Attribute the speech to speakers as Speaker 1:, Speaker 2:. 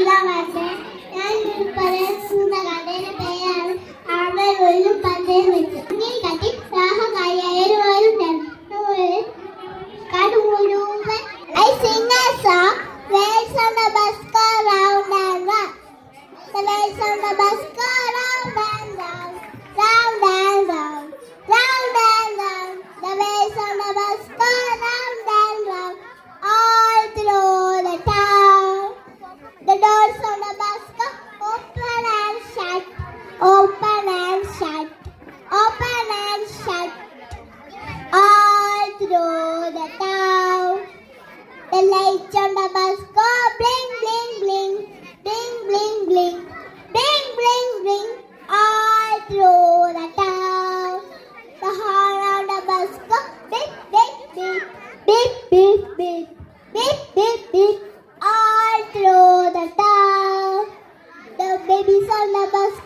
Speaker 1: Namaste. ഞാൻ പറയാൻ പോകുന്ന കഥയുടെ പേരാണ് അവരൊരു പന്തയം വെച്ച് കട്ടി രാഹകാരിയായൊരു കാട് മുഴുവൻ I sing a song, wheels on the bus go round and round. The wheels on the bus go round and round, round and round, round and round. The wheels on the bus go round and round, all through the town. The doors on the bus go open and shut, open and shut, open and shut, all through the town. The lights on the bus go bling, bling, bling, bling, bling, bling, bling, bling, bling, all through the town. The horn on the bus go beep, beep, beep, beep, beep, beep, beep, beep, beep, all through the town. The babies on the bus